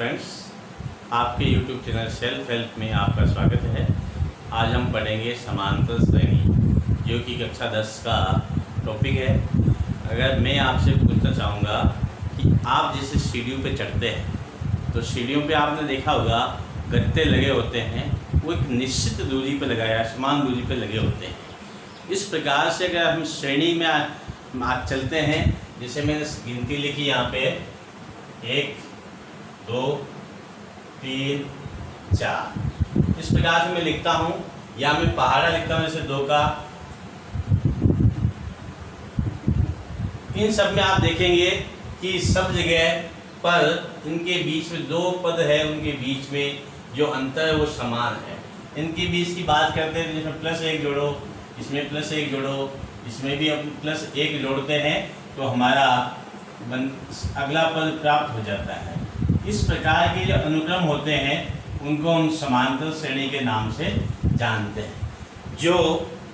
Friends, आपके YouTube channel self help में आपका स्वागत है। आज हम पढ़ेंगे समांतर श्रेणी, जो कि कक्षा 10 का टॉपिक है। अगर मैं आपसे पूछना चाहूँगा कि आप जैसे सीढ़ियों पे चढ़ते हैं तो सीढ़ियों पे आपने देखा होगा गत्ते लगे होते हैं, वो एक निश्चित दूरी पे लगाया, समान दूरी पे लगे होते हैं। इस प्रकार से अगर हम श्रेणी में आज चलते हैं, जैसे मैंने गिनती लिखी यहाँ पे 1 2 3 4, इस प्रकार से मैं लिखता हूँ, या मैं पहाड़ा लिखता हूँ जैसे 2 का। इन सब में आप देखेंगे कि सब जगह पर इनके बीच में 2 पद है, उनके बीच में जो अंतर है वो समान है। इनके बीच की बात करते हैं, जिसमें +1 जोड़ो, इसमें +1 जोड़ो, इसमें भी हम +1 जोड़ते हैं तो हमारा अगला पद प्राप्त हो जाता है। इस प्रकार के जो अनुक्रम होते हैं उनको हम समांतर श्रेणी के नाम से जानते हैं। जो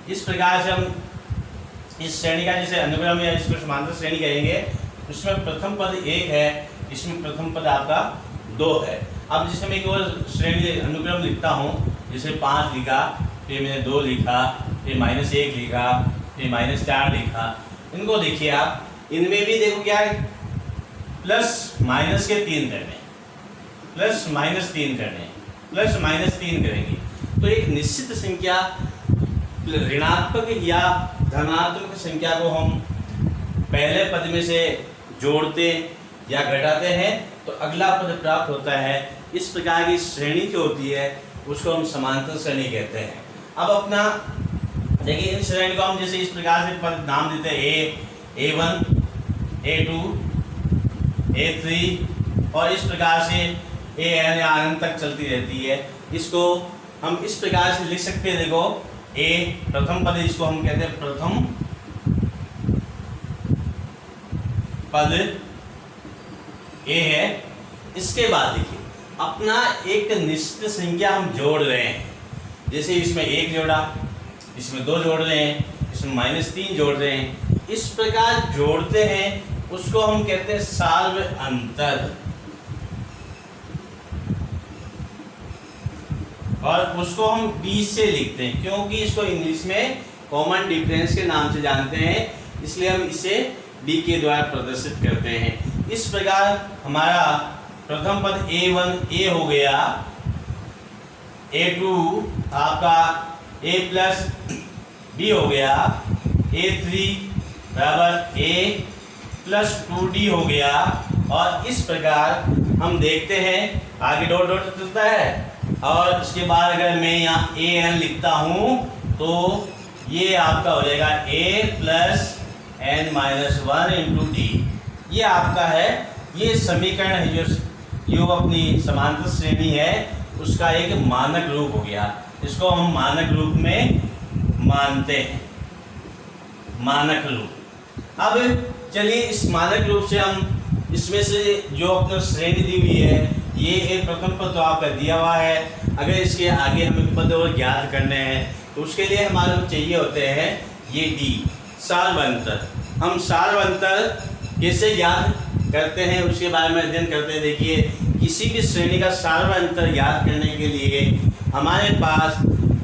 इस प्रकार से हम इस श्रेणी का जैसे अनुक्रम या इसको समांतर श्रेणी कहेंगे, उसमें प्रथम पद 1 है, इसमें प्रथम पद आपका 2 है। अब जैसे मैं एक और श्रेणी अनुक्रम लिखता हूँ, जैसे 5 लिखा, फिर मैंने 2 लिखा, फिर -1 लिखा, फिर -4 लिखा। इनको देखिए आप, इनमें भी देखो क्या है, प्लस माइनस के 3 करने, +-3 करने, +-3 करेंगे तो एक निश्चित संख्या ऋणात्मक या धनात्मक संख्या को हम पहले पद में से जोड़ते या घटाते हैं तो अगला पद प्राप्त होता है। इस प्रकार की श्रेणी जो होती है उसको हम समांतर श्रेणी कहते हैं। अब अपना देखिए, इन श्रेणी को हम जैसे इस प्रकार से पद नाम देते हैं, A1 A2 A3 और इस प्रकार से AN या अनंत तक चलती रहती है। इसको हम इस प्रकार से लिख सकते हैं, देखो A प्रथम पद, इसको हम कहते हैं प्रथम पद A है। इसके बाद देखिए अपना एक निश्चित संख्या हम जोड़ रहे हैं, जैसे इसमें 1 जोड़ा, इसमें 2 जोड़ रहे हैं, इसमें -3 जोड़ रहे हैं। इस प्रकार जोड़ते हैं, उसको हम कहते हैं सार्व अंतर, और उसको हम B से लिखते हैं, क्योंकि इसको इंग्लिश में कॉमन डिफरेंस के नाम से जानते हैं, इसलिए हम इसे B के द्वारा प्रदर्शित करते हैं। इस प्रकार हमारा प्रथम पद A1 A हो गया, A2 आपका A प्लस B हो गया, A3 बराबर A प्लस 2D हो गया। और इस प्रकार हम देखते हैं आगे डॉट डॉट चलता है, और इसके बाद अगर मैं यहाँ AN लिखता हूँ तो ये आपका हो जाएगा A plus n-1 into D। ये आपका है, ये समीकरण है जो अपनी समांतर श्रेणी है उसका एक मानक रूप हो गया। इसको हम मानक रूप में मानते हैं, मानक रूप। अब चलिए इस मानक रूप से हम इसमें से जो अपना श्रेणी दी हुई है, ये एक प्रथम पद तो आपका दिया हुआ है। अगर इसके आगे हमें पद और ज्ञात करने हैं तो उसके लिए हमारे को चाहिए होते हैं ये D सार्व अंतर। हम सार्व अंतर कैसे ज्ञात करते हैं उसके बारे में अध्ययन करते हैं। देखिए, किसी भी श्रेणी का सार्व अंतर ज्ञात करने के लिए हमारे पास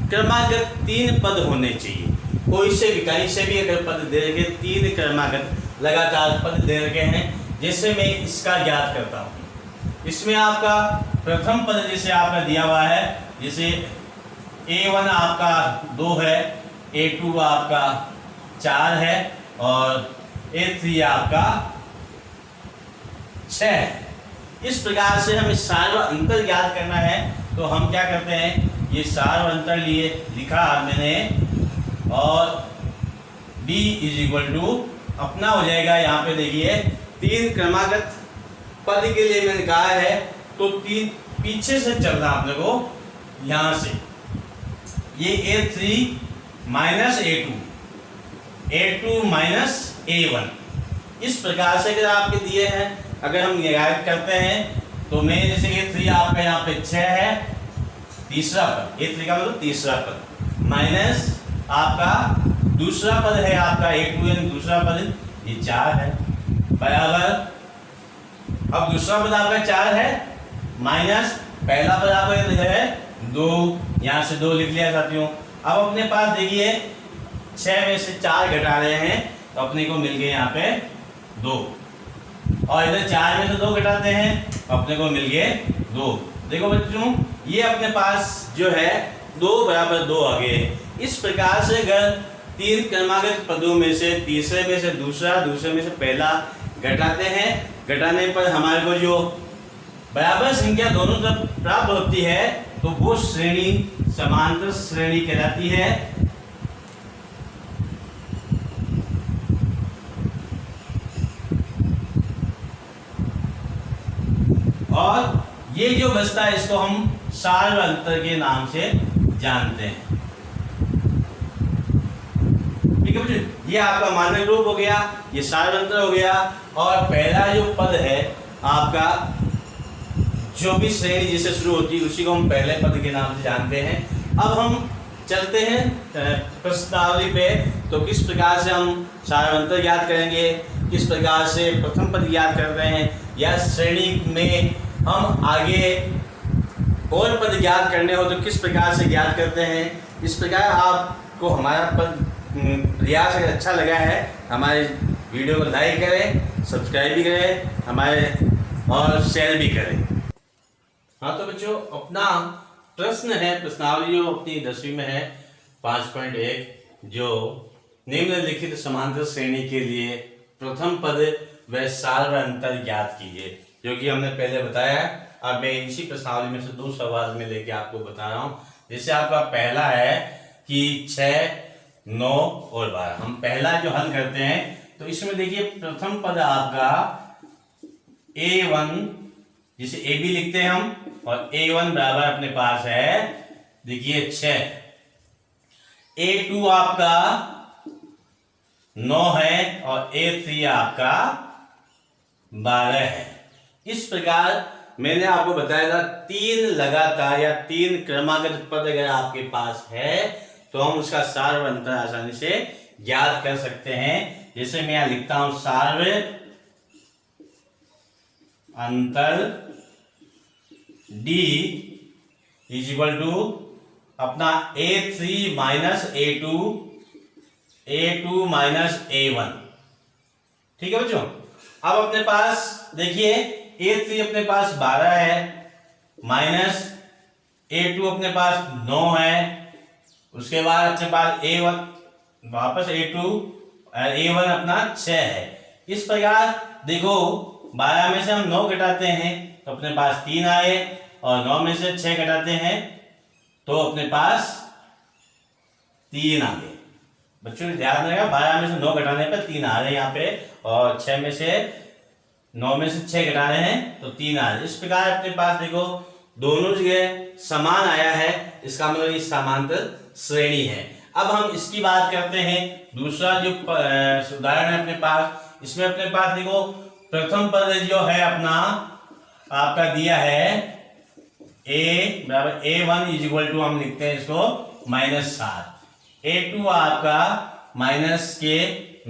क्रमागत 3 पद होने चाहिए। कोई से भी कहीं से भी अगर पद दे रखे, 3 क्रमागत लगातार पद दे रखे हैं, जैसे मैं इसका ज्ञात करता हूँ। इसमें आपका प्रथम पद जैसे आपका दिया हुआ है, जैसे A1 आपका 2 है, A2 आपका 4 है और A3 आपका 6 है। इस प्रकार से हमें सार्व अंतर ज्ञात करना है तो हम क्या करते हैं, ये सार्व अंतर लिए लिखा मैंने, और D = अपना हो जाएगा। यहाँ पे देखिए 3 क्रमागत पद के लिए मैंने कहा है तो 3 पीछे से चलना अपने को, यहाँ से ये A3 minus A2, A2 minus A1। इस प्रकार से अगर आपके दिए हैं, अगर हम ज्ञात करते हैं तो मैं जैसे A3 आपका यहाँ पे 6 है, तीसरा पद, A3 का मतलब तीसरा पद, माइनस आपका दूसरा पद है आपका A2 दूसरा पद, ये 4 है, बराबर अब दूसरा पद आपका 4 है माइनस पहला बराबर है 2, यहाँ से 2 लिख लिया साथियों। अब अपने पास देखिए 6 में से 4 घटा रहे हैं तो अपने को मिल गए यहाँ पे 2, और इधर 4 में से 2 घटाते हैं तो अपने को मिल गए 2। देखो बच्चों ये अपने पास जो है 2 बराबर 2 आ गए। इस प्रकार से अगर 3 क्रमागत पदों में से तीसरे में से दूसरा, दूसरे में से पहला घटाते हैं, घटाने पर हमारे को जो बराबर संख्या दोनों तरफ प्राप्त होती है तो वो श्रेणी समांतर श्रेणी कहलाती है। और ये जो बचता है इसको हम सार्वअंतर के नाम से जानते हैं। ठीक है बच्चों, ये आपका मानक रूप हो गया, ये सार्वअंतर हो गया। और पहला जो पद है आपका, जो भी श्रेणी जिससे शुरू होती है उसी को हम पहले पद के नाम से जानते हैं। अब हम चलते हैं प्रश्नावली पे, तो किस प्रकार से हम सार्वअंतर ज्ञात करेंगे, किस प्रकार से प्रथम पद ज्ञात कर रहे हैं, या श्रेणी में हम आगे और पद ज्ञात करने हो तो किस प्रकार से ज्ञात करते हैं। इस प्रकार आपको हमारा पद प्रयास अगर अच्छा लगा है हमारे वीडियो को लाइक करें, सब्सक्राइब भी करें हमारे, और शेयर भी करें। हाँ तो बच्चों अपना प्रश्न है, प्रश्नावली जो अपनी 10वीं में है 5.1, जो निम्नलिखित समांतर श्रेणी के लिए प्रथम पद व सार्वअंतर ज्ञात कीजिए, जो कि हमने पहले बताया है। अब मैं इसी प्रश्नावली में से 2 सवाल में लेके आपको बता रहा हूँ। जैसे आपका पहला है कि 6, 9 और 12, हम पहला जो हल करते हैं तो इसमें देखिए प्रथम पद आपका A1, जिसे AB लिखते हैं हम, और A1 बराबर अपने पास है देखिए 6, A2 आपका 9 है और A3 आपका 12 है। इस प्रकार मैंने आपको बताया था 3 लगातार या 3 क्रमागत पद अगर आपके पास है तो हम उसका सार्वअंतर आसानी से ज्ञात कर सकते हैं। जैसे मैं यहां लिखता हूं सार्वअंतर D इज इक्वल टू अपना A3 minus A2, A2 minus A1। ठीक है बच्चों, अब अपने पास देखिए A3 अपने पास 12 है, माइनस A2 अपने पास 9 है, उसके बाद अपने पास A1 वापस A2, A1 अपना 6 है। इस प्रकार देखो 12 में से हम 9 घटाते हैं तो अपने पास 3 आए, और 9 में से 6 घटाते हैं तो अपने पास 3 आ गए। बच्चों ध्यान रखिएगा 12 में से 9 घटाने पर 3 आ रहे हैं यहाँ पे, और 9 में से 6 घटा रहे हैं तो 3 आ रहे हैं। इस प्रकार अपने पास देखो दोनों जगह समान आया है, इसका मतलब ये समांतर श्रेणी है। अब हम इसकी बात करते हैं। दूसरा जो उदाहरण है अपने पास, इसमें अपने पास देखो प्रथम पद जो है अपना आपका दिया है A बराबर A1 इज इक्वल टू, हम लिखते हैं इसको -7, A2 आपका माइनस के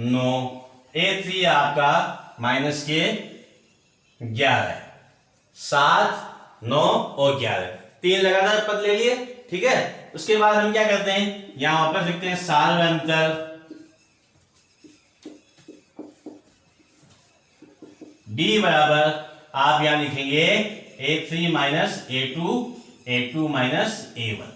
9, A3 आपका माइनस के 11, 7, 9 और 11, 3 लगातार पद ले लिए। ठीक है, उसके बाद हम क्या करते हैं, यहां वापस लिखते हैं सार्वअंतर D बराबर आप यहां लिखेंगे A3 minus A2, A2 minus A1।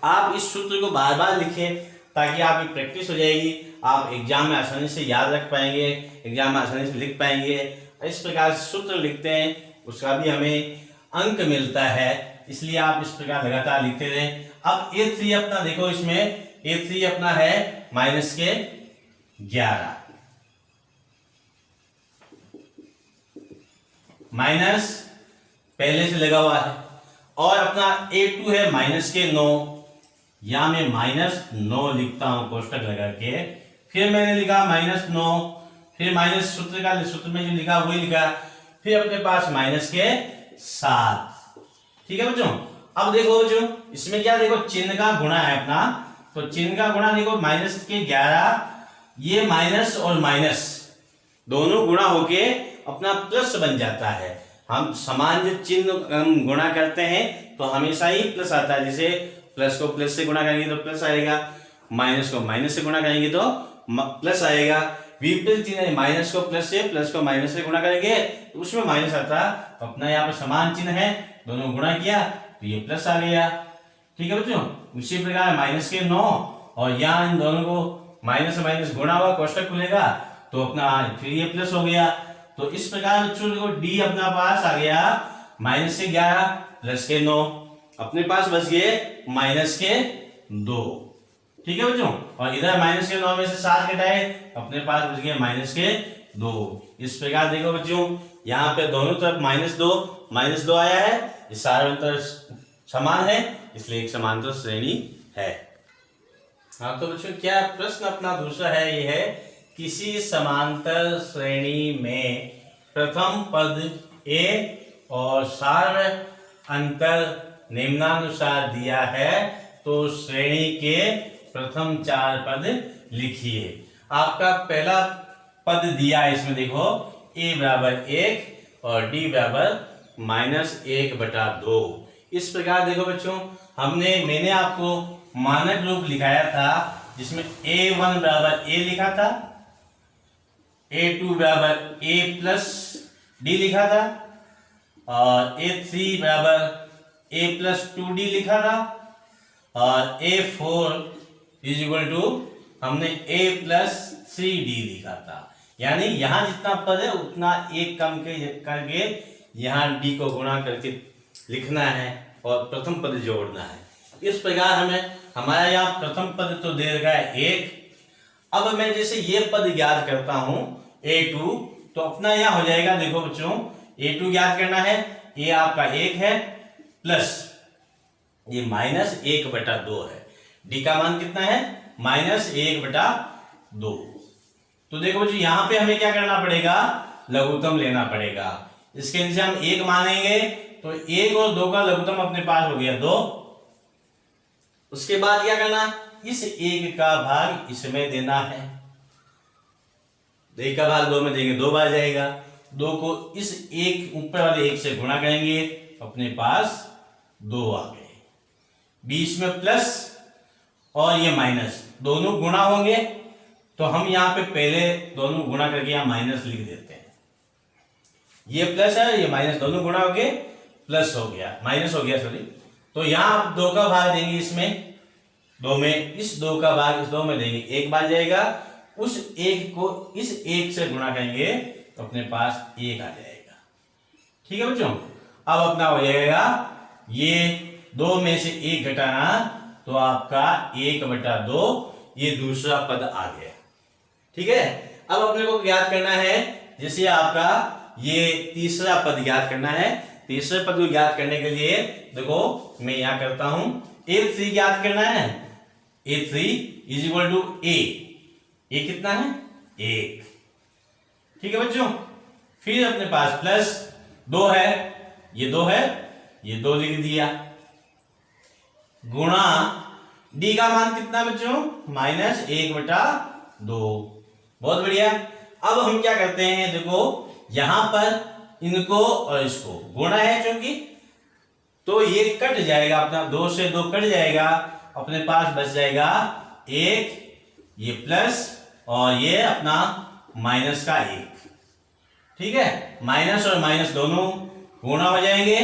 आप इस सूत्र को बार बार लिखें ताकि आपकी प्रैक्टिस हो जाएगी, आप एग्जाम में आसानी से याद रख पाएंगे, एग्जाम में आसानी से लिख पाएंगे। इस प्रकार सूत्र लिखते हैं उसका भी हमें अंक मिलता है, इसलिए आप इस प्रकार लगातार लिखते रहें। अब A3 अपना देखो, इसमें A3 अपना है माइनस के 11, माइनस पहले से लगा हुआ है, और अपना A2 है माइनस के 9, यहां मैं -9 लिखता हूं कोष्टक लगा के, फिर मैंने लिखा -9, फिर माइनस सूत्र में जो लिखा वही लिखा, फिर अपने पास माइनस के 7। ठीक है बच्चों, अब देखो बच्चों इसमें क्या देखो चिन्ह का गुणा है अपना, तो चिन्ह का गुणा देखो माइनस के 11, ये माइनस और माइनस दोनों गुणा होके अपना प्लस बन जाता है। हम समान जो चिन्ह हम गुणा करते हैं तो हमेशा ही प्लस आता है। जैसे प्लस को प्लस से गुणा करेंगे तो प्लस आएगा, माइनस को माइनस से गुणा करेंगे तो प्लस आएगा। विपरीत चिन्ह माइनस को प्लस से, प्लस को माइनस से गुणा करेंगे तो उसमें माइनस आता। तो अपना यहाँ पर समान चिन्ह है, दोनों गुणा किया तो ये प्लस आ गया। ठीक है बच्चों, उसी प्रकार माइनस के 9 और यहाँ इन दोनों को माइनस से माइनस गुणा हुआ, कोष्टक खुलेगा तो अपना फिर ये प्लस हो गया। तो इस प्रकार बच्चों देखो डी अपना पास आ गया माइनस के 11 प्लस के 9, अपने पास बच गए माइनस के 2। ठीक है बच्चों, और इधर माइनस के 9 में से 7 घटाए, अपने पास बच गए माइनस के 2। इस प्रकार देखो बच्चों यहाँ पे दोनों तरफ माइनस दो आया है, इस सारे तरफ समान है, इसलिए एक समांतर श्रेणी है। हाँ तो बच्चों क्या प्रश्न अपना दूसरा है, ये है किसी समांतर श्रेणी में प्रथम पद a और सार्व अंतर निम्नानुसार दिया है तो श्रेणी के प्रथम 4 पद लिखिए। आपका पहला पद दिया है इसमें देखो a बराबर 1 और d बराबर -1/2। इस प्रकार देखो बच्चों मैंने आपको मानक रूप लिखाया था जिसमें a1 बराबर a लिखा था, a2 बराबर a प्लस d लिखा था और a3 बराबर a प्लस 2d लिखा था और a4 इज इक्वल टू हमने a प्लस 3d लिखा था। यानी यहाँ जितना पद है उतना एक कम करके यहाँ d को गुणा करके लिखना है और प्रथम पद जोड़ना है। इस प्रकार हमारा यहाँ प्रथम पद तो दे रखा है 1। अब मैं जैसे ये पद ज्ञात करता हूँ a2 तो अपना यहाँ हो जाएगा, देखो बच्चों a2 ज्ञात करना है, a आपका 1 है प्लस ये -1/2 है, d का मान कितना है -1/2। तो देखो बच्चों यहाँ पे हमें क्या करना पड़ेगा, लघुत्तम लेना पड़ेगा। इसके नीचे हम 1 मानेंगे तो 1 और 2 का लघुत्तम अपने पास हो गया 2। उसके बाद क्या करना, इस 1 का भाग इसमें देना है, 1 का भाग 2 में देंगे 2 बार जाएगा, 2 को इस 1 ऊपर वाले 1 से गुणा करेंगे, अपने पास 2 आ गए। बीच में प्लस और ये माइनस दोनों गुणा होंगे तो हम यहाँ पे पहले दोनों गुणा करके यहाँ माइनस लिख देते हैं। ये प्लस है, ये माइनस, दोनों गुणा हो गए प्लस हो गया, माइनस हो गया सॉरी। तो यहाँ आप 2 का भाग देंगे इसमें 2 में, इस 2 का भाग इस 2 में देंगे, 1 बार जाएगा, उस 1 को इस 1 से गुणा करेंगे तो अपने पास 1 आ जाएगा। ठीक है बच्चों, अब अपना हो जाएगा ये 2 में से 1 घटाना तो आपका 1/2, ये दूसरा पद आ गया। ठीक है, अब अपने को ज्ञात करना है, जैसे आपका ये तीसरा पद ज्ञात करना है। तीसरे पद को ज्ञात करने के लिए देखो मैं यहां करता हूं, a3 ज्ञात करना है, a3 is equal to a कितना है 1। ठीक है बच्चों, फिर अपने पास प्लस 2 है, ये 2 है, ये 2 लिख दिया, गुणा d का मान कितना बच्चों -1/2। बहुत बढ़िया। अब हम क्या करते हैं, देखो यहां पर इनको और इसको गुणा है क्योंकि, तो ये कट जाएगा, अपना 2 से 2 कट जाएगा, अपने पास बच जाएगा 1, ये प्लस और ये अपना माइनस का 1। ठीक है, माइनस और माइनस दोनों गुणा हो जाएंगे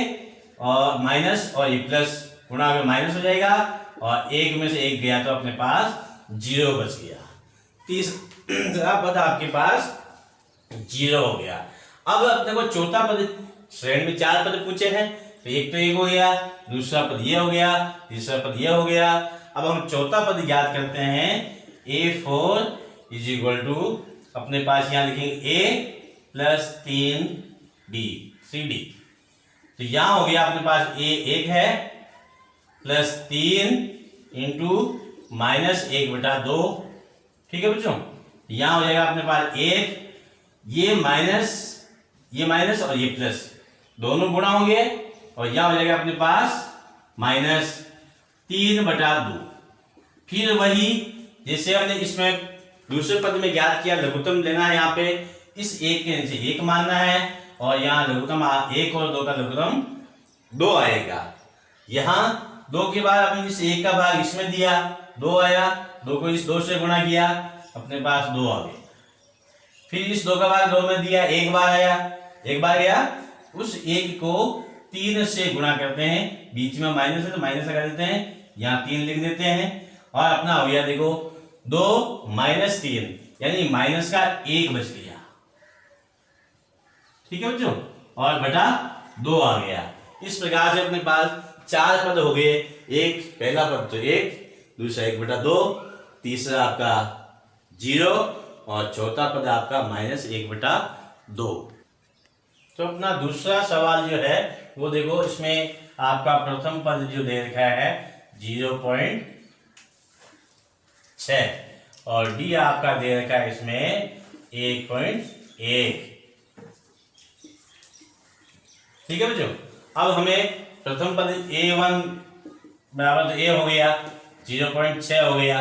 और माइनस और ये प्लस गुणा में माइनस हो जाएगा और 1 में से 1 गया तो अपने पास 0 बच गया। तीसरा पद आपके पास 0 हो गया। अब अपने को चौथा पद, श्रेणी में 4 पद पूछे हैं तो एक तो 1 हो गया, दूसरा पद ये हो गया, तीसरा पद ये हो गया। अब हम चौथा पद ज्ञात करते हैं, a4 इज इक्वल टू अपने पास यहां लिखेंगे a प्लस 3d। तो यहां हो गया अपने पास a 1 है प्लस 3 इंटू -1/2। ठीक है बच्चों, यहां हो जाएगा अपने पास 1, ये माइनस और ये प्लस दोनों गुणा होंगे और यहां हो जाएगा अपने पास -3/2। फिर वही जैसे हमने इसमें दूसरे पद में ज्ञात किया, लघुत्तम लेना है, यहाँ पे इस 1 के नीचे 1 मानना है और यहाँ लघुत्तम 1 और 2 का लघुत्तम 2 आएगा। यहाँ 2 के बाद अभी इस 1 का भाग इसमें दिया, 2 आया, 2 को इस 2 से गुणा किया, अपने पास 2 आ गए। फिर इस 2 का भाग 2 में दिया, 1 बार आया, 1 बार गया, उस 1 को 3 से गुणा करते हैं, बीच में माइनस है तो माइनस लगा देते हैं, यहाँ 3 लिख देते हैं और अपना हो गया देखो 2 माइनस 3 यानी माइनस का 1 बच गया। ठीक है बच्चों, और बटा 2 आ गया। इस प्रकार से अपने पास 4 पद हो गए। एक पहला पद तो 1, दूसरा 1 बटा 2, तीसरा आपका 0 और चौथा पद आपका -1 बटा 2। तो अपना दूसरा सवाल जो है वो देखो, इसमें आपका प्रथम पद जो दे रखा है 0.6 और डी आपका दे रखा है इसमें 1.1। ठीक है बच्चों, अब हमें प्रथम पद a1 बराबर तो a हो गया, 0.6 हो गया।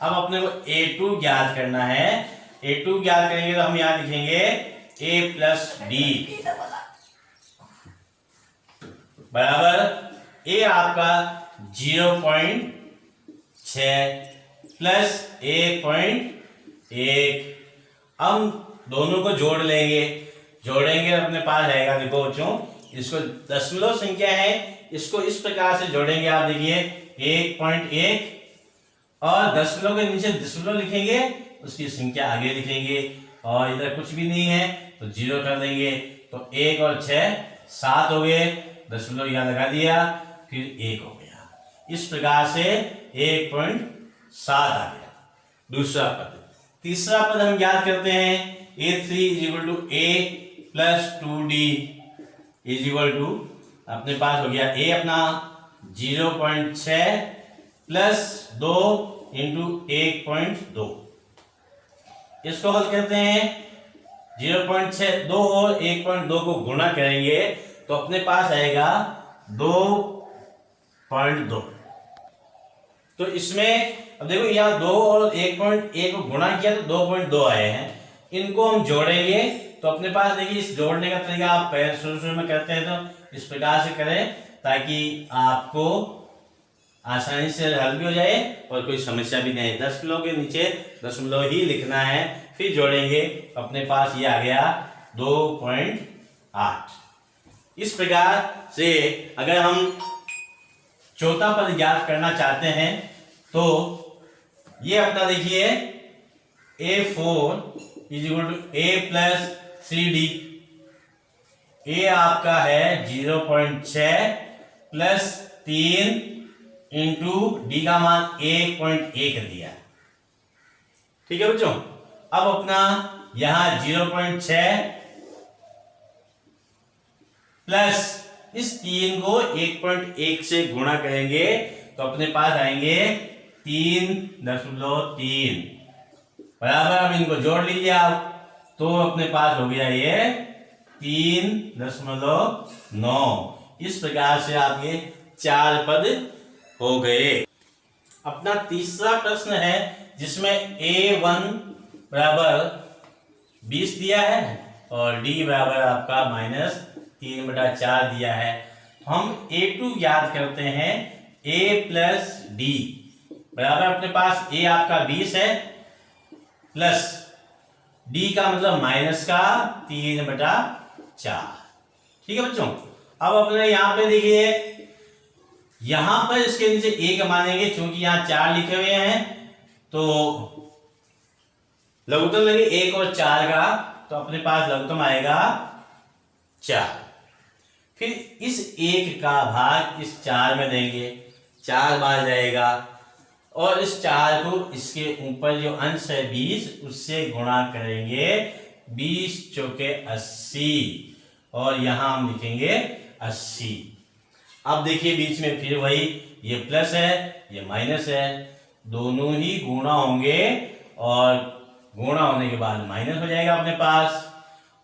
अब अपने को a2 ज्ञात करना है। a2 ज्ञात करेंगे तो हम यहाँ लिखेंगे a प्लस डी बराबर a आपका 0.6 प्लस 1.1। हम दोनों को जोड़ लेंगे, जोड़ेंगे अपने पास आएगा, देखो बच्चों इसको दशमलव संख्या है, इसको इस प्रकार से जोड़ेंगे। आप देखिए 1.1 और दशमलव के नीचे दशमलव लिखेंगे, उसकी संख्या आगे लिखेंगे और इधर कुछ भी नहीं है तो 0 कर देंगे। तो 1 और 6 7 हो गए, दशमलव यहाँ लगा दिया, फिर 1 हो गया। इस प्रकार से 1.7 आ गया दूसरा पद। तीसरा पद हम याद करते हैं a3 = a प्लस 2d = अपने पास हो गया a अपना 0.6 प्लस 2 इंटू 1.2। इसको हल करते हैं, 0.6 2 और 1.2 को गुणा करेंगे तो अपने पास आएगा 2.2। तो इसमें अब देखो यहाँ 2 और 1.1 को गुणा किया तो 2.2 आए हैं। इनको हम जोड़ेंगे तो अपने पास देखिए, इस जोड़ने का तरीका आप शुरू में करते हैं तो इस प्रकार से करें ताकि आपको आसानी से हल भी हो जाए और कोई समस्या भी नहीं। दशमलव के नीचे दशमलव ही लिखना है, फिर जोड़ेंगे, अपने पास ये आ गया 2.8। इस प्रकार से अगर हम चौथा पद ज्ञात करना चाहते हैं तो ये अपना देखिए a4 = a plus 3d। a आपका है 0.6 प्लस 3 इंटू डी का मान 1.1 दिया। ठीक है बच्चों, अब अपना यहां 0.6 प्लस इस 3 को 1.1 से गुणा करेंगे तो अपने पास आएंगे 3.3 बराबर। अब इनको जोड़ लीजिए आप तो अपने पास हो गया ये 3.9। इस प्रकार से आपके 4 पद हो गए। अपना तीसरा प्रश्न है जिसमें a1 बराबर 20 दिया है और d बराबर आपका -3/4 दिया है। हम a2 ज्ञात करते हैं, a प्लस डी बराबर अपने पास a आपका 20 है प्लस d का मतलब माइनस का 3/4। ठीक है बच्चों, अब अपने यहाँ पे देखिए, यहां पर इसके नीचे 1 मानेंगे क्योंकि यहाँ 4 लिखे हुए हैं तो लघुत्तम लेंगे 1 और 4 का, तो अपने पास लघुत्तम आएगा 4। फिर इस 1 का भाग इस 4 में देंगे, 4 बार जाएगा और इस 4 को इसके ऊपर जो अंश है 20 उससे गुणा करेंगे, 20 चौके 80 और यहां हम लिखेंगे 80। अब देखिए बीच में फिर वही, ये प्लस है ये माइनस है, दोनों ही गुणा होंगे और गुणा होने के बाद माइनस हो जाएगा अपने पास।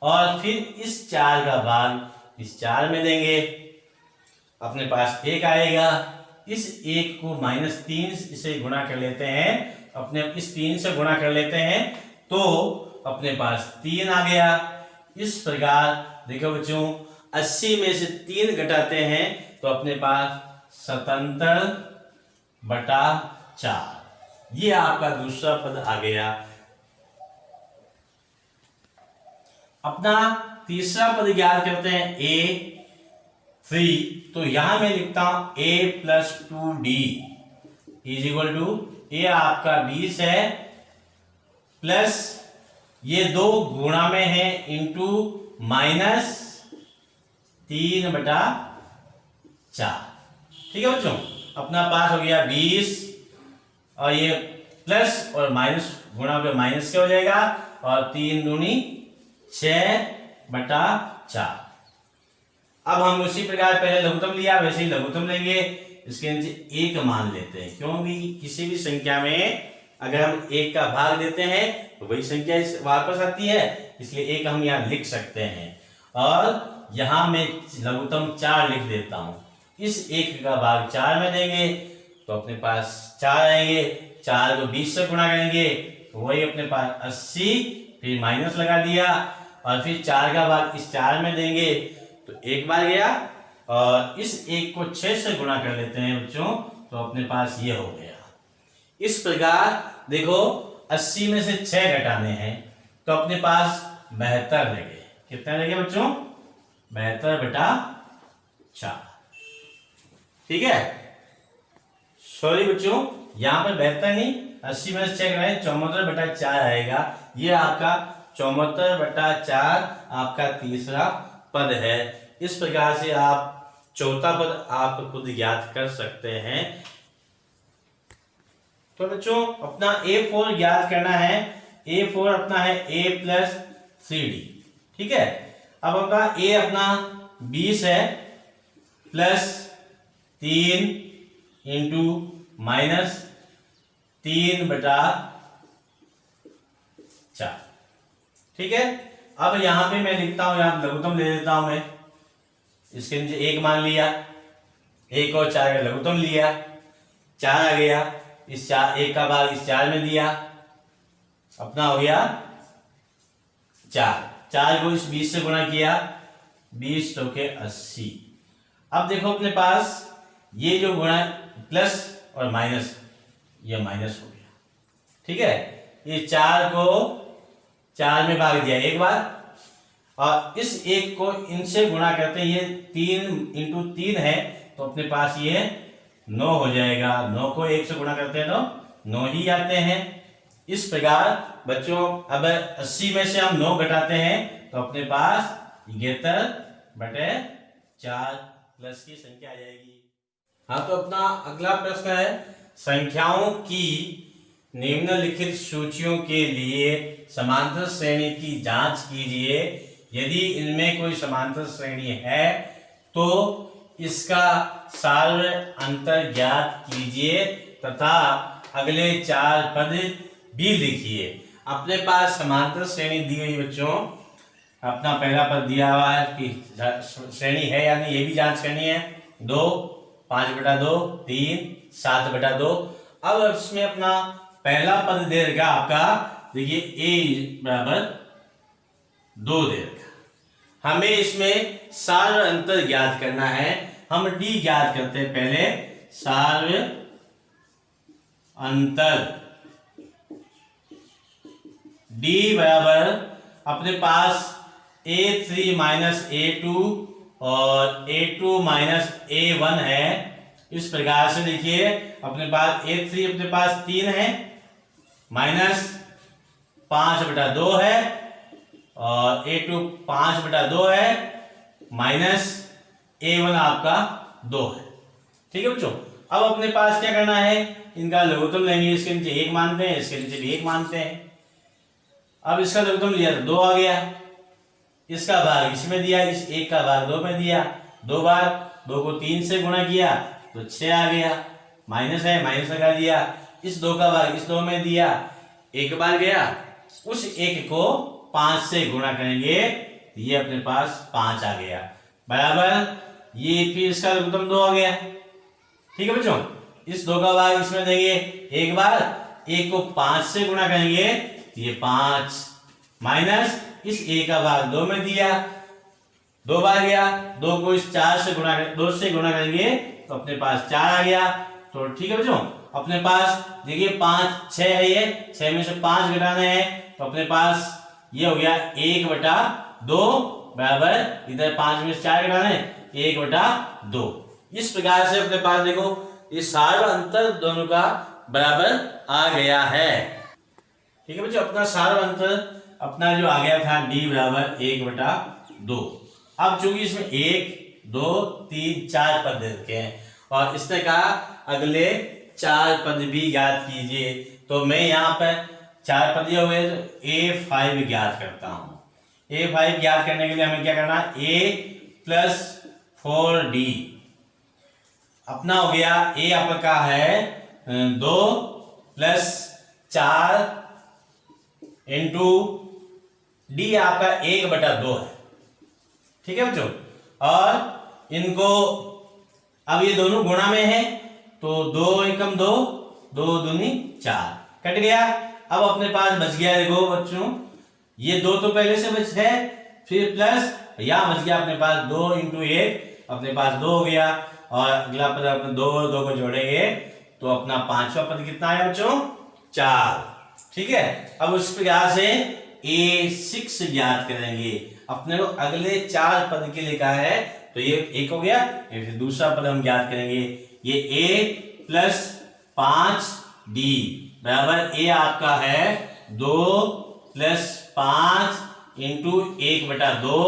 और फिर इस 4 का भाग इस 4 में देंगे, अपने पास 1 आएगा। इस 1 को -3 से गुणा कर लेते हैं, अपने इस 3 से गुणा कर लेते हैं तो अपने पास 3 आ गया। इस प्रकार देखो बच्चों 80 में से 3 घटाते हैं तो अपने पास 77 बटा 4, ये आपका दूसरा पद आ गया। अपना तीसरा पद ज्ञात करते हैं a3, तो यहां मैं लिखता हूं a plus 2d is equal to A आपका 20 है प्लस ये 2 गुणा में है इंटू माइनस 3 बटा 4। ठीक है बच्चों, अपना पास हो गया 20 और ये प्लस और माइनस गुणा पे माइनस क्या हो जाएगा और 3 दूनी 6 बटा 4। अब हम उसी प्रकार पहले लघुत्तम लिया वैसे ही लघुत्तम लेंगे, इसके नीचे 1 मान लेते हैं क्योंकि किसी भी संख्या में अगर हम 1 का भाग देते हैं तो वही संख्या वापस आती है, इसलिए 1 हम यहाँ लिख सकते हैं। और यहाँ मैं लघुत्तम 4 लिख देता हूँ, इस 1 का भाग 4 में देंगे तो अपने पास 4 आएंगे, 4 को 20 से गुणा करेंगे तो वही अपने पास 80, फिर माइनस लगा दिया और फिर 4 का भाग इस 4 में देंगे तो 1 बार गया और इस 1 को 6 से गुणा कर लेते हैं बच्चों तो अपने पास ये हो गया। इस प्रकार देखो 80 में से 6 घटाने हैं तो अपने पास 72 लगे। कितने लगे बच्चों? 72 बटा 4। ठीक है, सॉरी बच्चों यहाँ पर 72 नहीं, 80 में से 6 घटाए 74 बटा 4 आएगा। ये आपका 74 बटा 4 आपका तीसरा पद है। इस प्रकार से आप चौथा पद आप खुद ज्ञात कर सकते हैं। तो बच्चों अपना A4 ज्ञात करना है। A4 अपना है a प्लस 3d। ठीक है, अब अपना a अपना 20 है प्लस 3 इंटू माइनस 3 बटा 4। ठीक है, अब यहां पे मैं लिखता हूं, यहां लघुत्तम ले लेता हूं मैं, इसके नीचे 1 मान लिया, 1 और 4 का लघुत्तम लिया, 4 आ गया, इस 1 का भाग इस 4 में दिया, अपना हो गया 4 को इस 20 से गुणा किया, 20 चौके 80। अब देखो अपने पास ये जो गुणा प्लस और माइनस, ये माइनस हो गया। ठीक है, ये 4 को 4 में भाग दिया 1 बार और इस 1 को इनसे गुणा करते हैं, ये 3 इंटू 3 है तो अपने पास ये 9 हो जाएगा। 9 को 1 से गुणा करते हैं तो 9 ही आते हैं। इस प्रकार बच्चों अब 80 में से हम 9 घटाते हैं तो अपने पास 71 बटे 4 प्लस की संख्या आ जाएगी। हाँ, तो अपना अगला प्रश्न है, संख्याओं की निम्नलिखित सूचियों के लिए समांतर श्रेणी की जांच कीजिए। यदि इनमें कोई समांतर श्रेणी है तो इसका सार्व अंतर ज्ञात कीजिए तथा अगले 4 पद भी लिखिए। अपने पास समांतर श्रेणी दी हुई बच्चों, अपना पहला पद दिया हुआ है कि श्रेणी है या नहीं, ये भी जांच करनी है। 2 5 बटा 2, 3 7 बटा 2। अब इसमें अपना पहला पद दे रखा आपका, देखिए a बराबर 2 दे रखा। हमें इसमें सार्व अंतर ज्ञात करना है। हम d ज्ञात करते हैं पहले, सार्व अंतर d बराबर अपने पास a3 माइनस a2 और a2 माइनस a1 है। इस प्रकार से देखिए अपने पास a3 अपने पास 3 है माइनस 5 बटा 2 है और a2 5 बटा 2 है माइनस a1 आपका 2 है। ठीक है बच्चों, अब अपने पास क्या करना है, इनका लघुत्तम लेंगे। इसके नीचे 1 मानते हैं, इसके नीचे भी 1 मानते हैं। अब इसका लघुत्तम लिया तो 2 आ गया, इसका भाग इसमें दिया, इस 1 का भाग 2 में दिया, 2 बार 2 को 3 से गुणा किया तो 6 आ गया, माइनस है माइनस लगा दिया, इस 2 का भाग इस 2 में दिया, 1 बार गया, उस 1 को 5 से गुणा करेंगे तो ये अपने पास 5 आ गया, बराबर ये फिर इसका लघुत्तम 2 आ गया। ठीक है बच्चों, इस 2 का भाग इसमें देंगे 1 बार, 1 को 5 से गुणा करेंगे तो ये 5 माइनस इस a का भाग 2 में दिया, 2 बार गया, 2 को इस 4 से गुणा 2 से गुणा करेंगे तो अपने पास 4 आ गया। तो ठीक है बच्चों, अपने पास देखिए 5 6 है, ये 6 में से 5 घटाना है तो अपने पास ये हो गया 1/2 बराबर, इधर 5 में से 4 घटाना है 1/2। इस प्रकार से अपने पास देखो ये सारा अंतर दोनों का बराबर आ गया है। ठीक है बच्चों, अपना सारा अंतर अपना जो आ गया था d बराबर 1/2। अब चूंकि इसमें 1 2 3 4 पद दे रखे हैं और इसने कहा अगले 4 पद भी ज्ञात कीजिए, तो मैं यहाँ पर 4 पद दिए हुए तो a5 ज्ञात करता हूँ। a5 ज्ञात करने के लिए हमें क्या करना है, a + 4d अपना हो गया। a आपका है 2 + 4 इंटू d आपका 1/2 है। ठीक है बच्चों, और इनको अब ये दोनों गुणा में है तो 2 एकम 2 2 दूनी 4 कट गया। अब अपने पास बच गया देखो बच्चों, ये 2 तो पहले से बच है, फिर प्लस यहाँ बच गया अपने पास 2 × 1 अपने पास 2 हो गया, और अगला पद अपने 2 और 2 को जोड़ेंगे तो अपना 5वां पद कितना है बच्चों, 4। ठीक है, अब उस प्रकार से a6 ज्ञात करेंगे। अपने को अगले 4 पद के लिए कहा है तो ये एक हो गया, फिर दूसरा पद हम ज्ञात करेंगे। ये a + 5d बराबर a आपका है 2 + 5 × 1/2।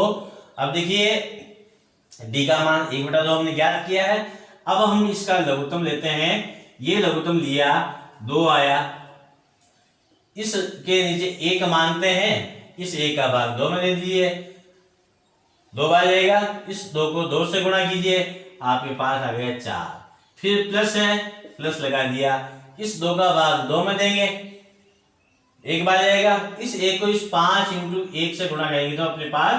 अब देखिए d का मान 1/2 हमने ज्ञात किया है। अब हम इसका लघुत्तम लेते हैं, ये लघुत्तम लिया 2 आया, इसके नीचे 1 मानते हैं, इस 1 का भाग 2 में दे दीजिए, 2 बार जाएगा, इस 2 को 2 से गुणा कीजिए आपके पास आ गया 4, फिर प्लस है प्लस लगा दिया, इस 2 का भाग 2 में देंगे, 1 बार जाएगा, इस 1 को इस 5 × 1 से गुणा करेंगे तो अपने पास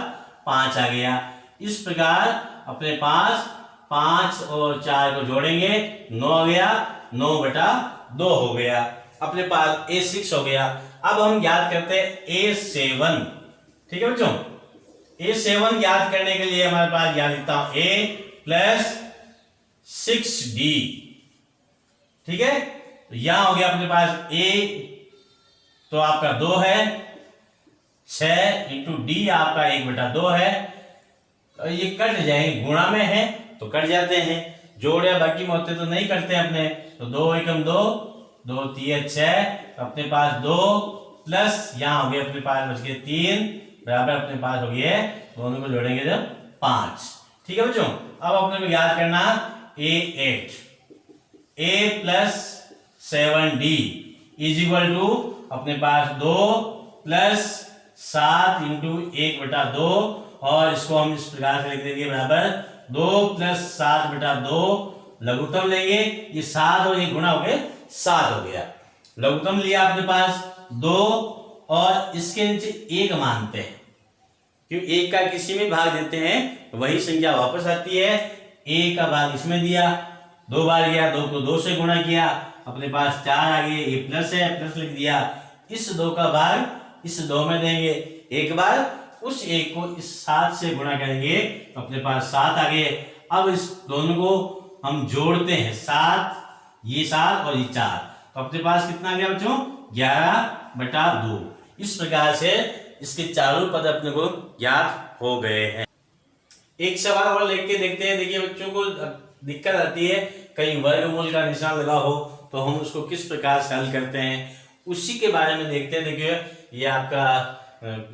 5 आ गया। इस प्रकार अपने पास 5 और 4 को जोड़ेंगे 9 आ गया, 9/2 हो गया, अपने पास a6 हो गया। अब हम ज्ञात करते हैं a7। ठीक है बच्चों, a7 ज्ञात करने के लिए हमारे पास ज्ञात लिखता हूं a + 6d। ठीक है, यहां हो गया अपने पास a तो आपका 2 है, 6 × d आपका 1/2 है, और ये कट जाएंगे, गुणा में है तो कट जाते हैं, जोड़ या बाकी में होते तो नहीं करते अपने, तो 2 एकम 2 2 3 6 तो अपने पास 2 प्लस यहाँ हो गया अपने पास बच गए 3 बराबर अपने पास हो गया, दोनों को जोड़ेंगे जब 5। ठीक है बच्चों, अब अपने को याद करना a8 a + 7d = अपने पास 2 + 7 × 1/2, और इसको हम इस प्रकार से लिख देंगे बराबर 2 + 7/2 लघुत्तम लेंगे, ये 7 और ये गुणा हो गए 7 हो गया। लघुत्तम लिया अपने पास 2 और इसके नीचे 1 मानते हैं, क्यों 1 का किसी में भाग देते हैं वही संख्या वापस आती है। a का भाग इसमें दिया, 2 बार गया, 2 को 2 से गुणा किया, अपने पास 4 आ गए, ये प्लस है प्लस लिख दिया, इस 2 का भाग इस 2 में देंगे, 1 बार उस 1 को इस 7 से गुणा करेंगे तो अपने पास 7 आ गए। अब इस दोनों को हम जोड़ते हैं, 7 ये 7 और ये 4, तो अपने पास कितना आ गया बच्चों, 11/2। इस प्रकार से इसके चारों पद अपने को ज्ञात हो गए हैं। एक सवाल और लिख के देखते हैं। देखिए बच्चों को दिक्कत आती है, कहीं वर्गमूल का निशान लगा हो तो हम उसको किस प्रकार से हल करते हैं, उसी के बारे में देखते हैं। देखिए ये आपका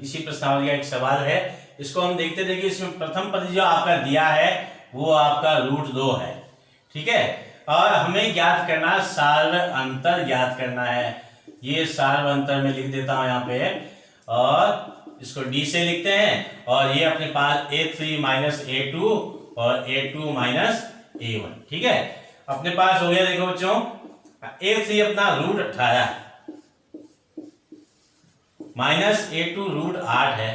इसी प्रश्नावली का एक सवाल है, इसको हम देखते। देखिए इसमें प्रथम पद जो आपका दिया है वो आपका √2 है। ठीक है, और हमें ज्ञात करना सार्व अंतर ज्ञात करना है। ये सार्व अंतर में लिख देता हूं यहाँ पे, और इसको d से लिखते हैं, और ये अपने पास a3 - a2 और a2 - a1। ठीक है, अपने पास हो गया। देखो बच्चों a3 अपना √18 माइनस a2 √8 है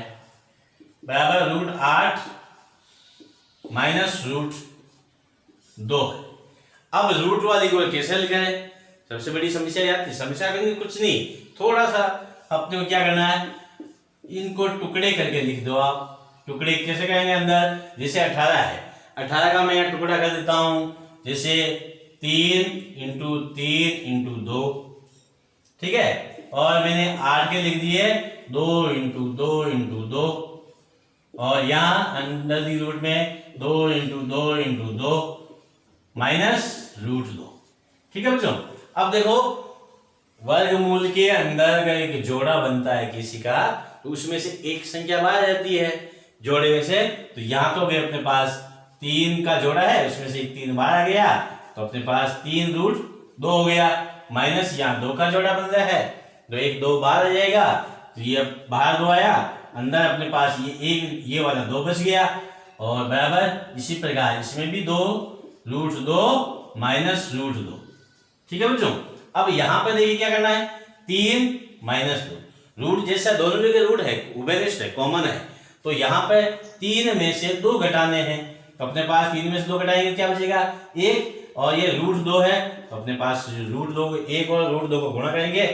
बराबर √8 माइनस √2। अब रूट वाली को कैसे लिखें, सबसे बड़ी समस्या याद थी। समस्या करेंगे कुछ नहीं, थोड़ा सा अपने को क्या करना है, इनको टुकड़े करके लिख दो आप। टुकड़े कैसे करेंगे अंदर, जैसे 18 है, 18 का मैं यहाँ टुकड़ा कर देता हूं, जैसे 3 इंटू 3 इंटू 2, ठीक है। और मैंने 8 के लिख दिए 2 इंटू 2 इंटू 2, और यहाँ अंदर दी रूट में 2 इंटू 2 इंटू 2 माइनस रूट 2, ठीक है बच्चों। अब देखो वर्गमूल के अंदर का एक जोड़ा बनता है किसी का, तो उसमें से एक संख्या बाहर जाती है जोड़े में से, तो यहाँ तो भी अपने पास 3 का जोड़ा है, उसमें से 3 बाहर आ गया, तो अपने पास 3 रूट 2 हो गया, माइनस यहाँ 2 का जोड़ा बन रहा है, तो 1 2 बाहर आ जाएगा, तो ये बाहर 2 आया, अंदर अपने पास ये वाला 2 बच गया, और बराबर इसी प्रकार इसमें भी 2 रूट 2 माइनस रूट 2, ठीक है बच्चों। अब यहाँ पर देखिए क्या करना है, 3 माइनस 2, रूट जैसा दोनों जगह रूट है, उभयनिष्ठ है, कॉमन है, तो यहाँ पर 3 में से 2 घटाने हैं, तो अपने पास 3 में से 2 घटाएंगे क्या बचेगा 1, और ये रूट 2 है, तो अपने पास रूट 2 को 1 और रूट 2 को गुणा करेंगे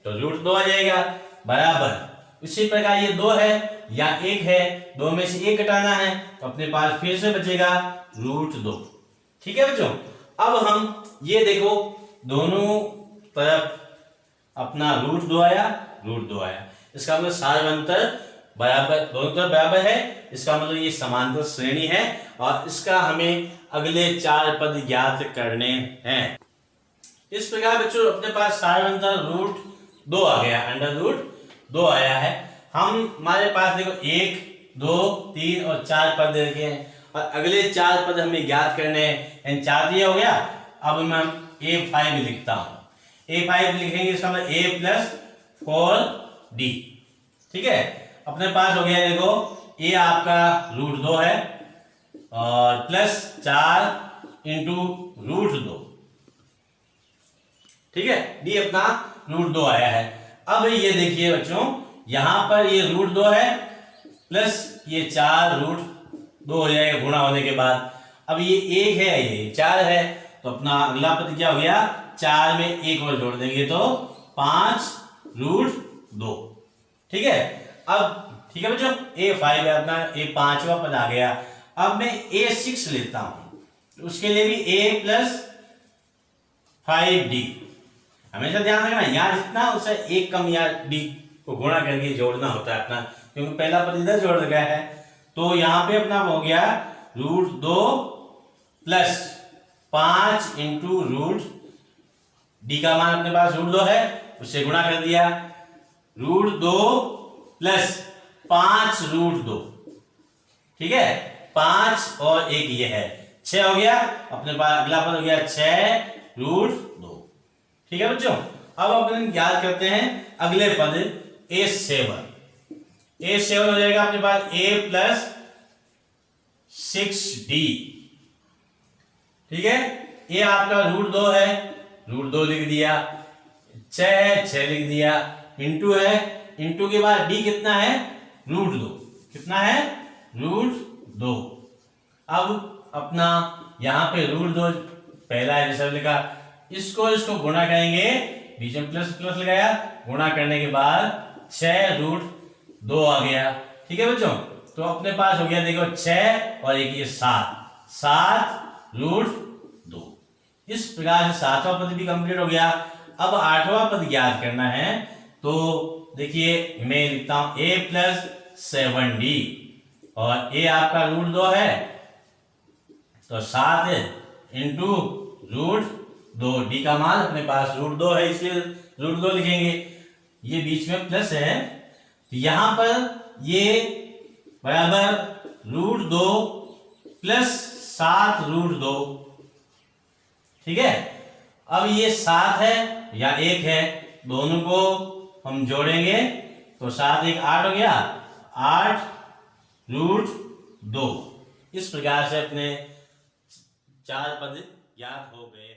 तो रूट 2 आ जाएगा, बराबर इसी प्रकार ये 2 है या 1 है, 2 में से 1 घटाना है, तो अपने पास फिर से बचेगा रूट 2, ठीक है बच्चों। अब हम ये देखो दोनों तरफ अपना रूट 2 आया, रूट 2 आया, इसका मतलब सारवंतर बराबर, दोनों तरफ बराबर है, इसका मतलब ये समांतर श्रेणी है, और इसका हमें अगले 4 पद ज्ञात करने हैं। इस प्रकार बच्चों अपने पास सारवंतर रूट 2 आ गया, अंडर रूट 2 आया है। हमारे पास देखो 1 2 3 और 4 पद दे रखे हैं, और अगले 4 पद हमें ज्ञात करने हैं, 4 दिया हो गया। अब मैं A5 लिखता हूं, A5 लिखेंगे, इसका मतलब A प्लस 4D, ठीक है। अपने पास हो गया देखो A आपका रूट 2 है, और प्लस 4 इंटू रूट 2, ठीक है, D अपना रूट 2 आया है। अब ये देखिए बच्चों यहां पर ये रूट 2 है, प्लस ये 4 रूट 2 हो जाएगा गुणा होने के बाद। अब ये 1 है, ये 4 है, तो अपना अगला पद क्या हो गया, 4 में 1 और जोड़ देंगे तो 5 रूट 2, ठीक है। अब ठीक है बच्चों A5 है अपना, ये 5वां पद आ गया। अब मैं A6 लेता हूं, उसके लिए भी A प्लस 5D, हमेशा ध्यान रखना यहाँ जितना उससे 1 कम या D को गुणा करके जोड़ना होता है अपना, क्योंकि पहला पद इधर जोड़ गया है, तो यहाँ पे अपना हो गया root 2 plus 5 into root D का मान अपने पास रूट 2 है, उससे गुणा कर दिया, रूट 2 प्लस 5 रूट 2, ठीक है, 5 और 1 ये है 6 हो गया, अपने पास अगला पद हो गया 6 रूट 2, ठीक है बच्चों। अब अपन याद करते हैं अगले पद A7, A7 हो जाएगा अपने पास A प्लस 6D, ठीक है। ये आपका रूट 2 है, रूट 2 लिख दिया, 6 लिख दिया, इंटू है, इंटू के बाद D कितना है रूट 2, कितना है रूट 2। अब अपना यहाँ पे रूट 2 पहला है जैसा लिखा, इसको गुणा करेंगे, बीच में प्लस प्लस लगाया, गुणा करने के बाद 6 रूट 2 आ गया, ठीक है बच्चों। तो अपने पास हो गया देखो 6 और एक ये 7 रूट 2। इस प्रकार से 7वां पद भी कंप्लीट हो गया। अब 8वां पद ज्ञात करना है, तो देखिए मैं लिखता हूं A प्लस 7D, और A आपका रूट 2 है, तो 7 इंटू रूट 2, D का मान अपने पास रूट 2 है, इसलिए रूट 2 लिखेंगे, ये बीच में प्लस है, तो यहां पर ये बराबर रूट 2 प्लस 7 रूट 2, ठीक है। अब ये 7 है या 1 है, दोनों को हम जोड़ेंगे तो 7 1 8 हो गया, 8 रूट 2। इस प्रकार से अपने 4 पद याद हो गए।